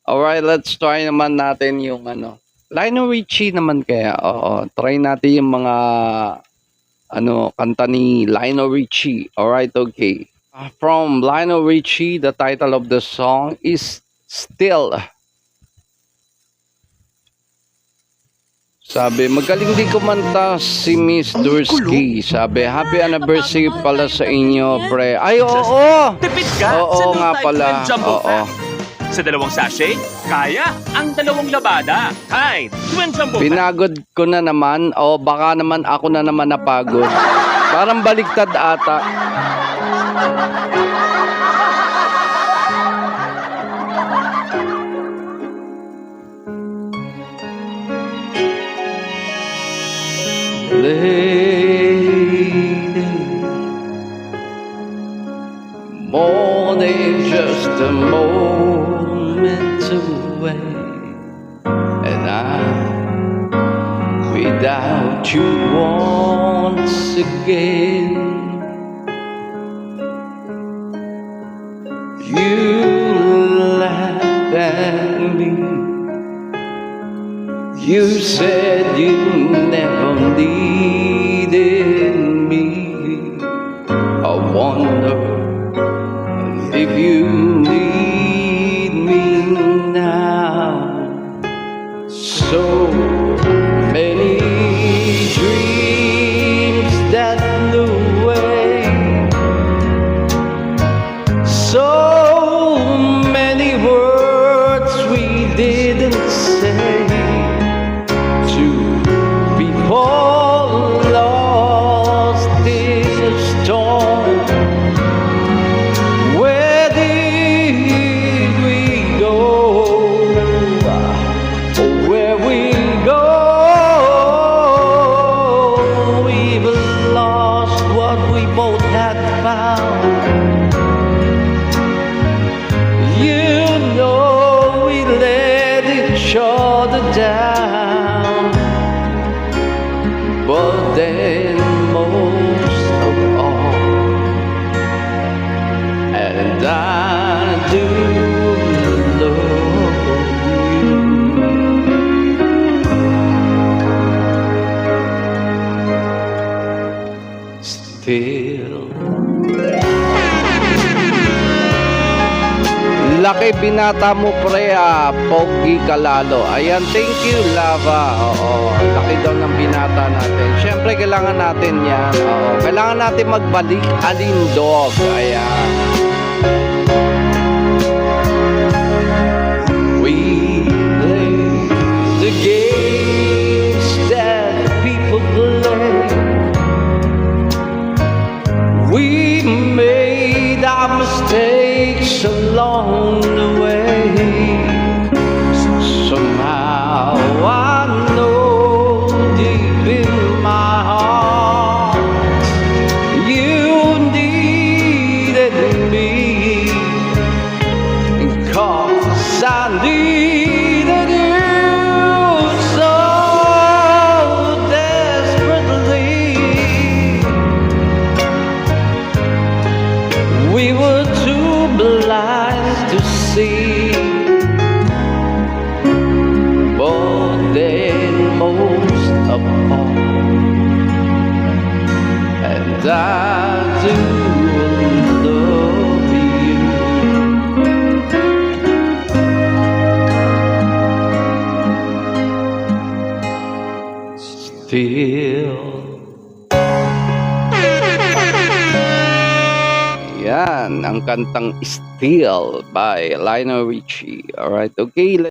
Alright, let's try naman natin yung ano. Lionel Richie naman kaya. Oo, try natin yung mga kanta ni Lionel Richie. Alright, okay. From Lionel Richie, the title of the song is Still. Sabi, magaling din kumanta si Miss Dursky. Sabi, happy anniversary pala sa inyo, pre. Ay, oo! Tipid ka Oo sa nga New pala. Type Jumbo Oo. Pack. Sa 2 sachet, kaya ang 2 labada. Hi, Twin Jumbo Pack. Pinagod ko na naman. O baka naman ako na naman napagod. Parang baliktad ata. Lady, more than just a moment away, and I'm without you once again. You laughed at me. You said you never needed me. I wonder if you need me now. So many dreams that flew away. So many words we didn't say. People lost in a storm. Where did we go? Oh, where we go? We've lost what we both had found. You know we let each other down. But then most of all, and I do love you still. Laki binata mo, pre, pogi ka lalo. Ayan, thank you, Lava. Oo, laki daw ng binata natin. Siyempre, kailangan natin yan. Oo, kailangan natin magbalik alindog. Ayan. We play the games that people play. We made our mistakes along the way. Somehow I know deep in my heart you needed me, 'cause I needed you so desperately. We were too blind to see, but then most of all, and I do love you still. Yan, ang kantang Still by Lionel Richie. Alright, okay.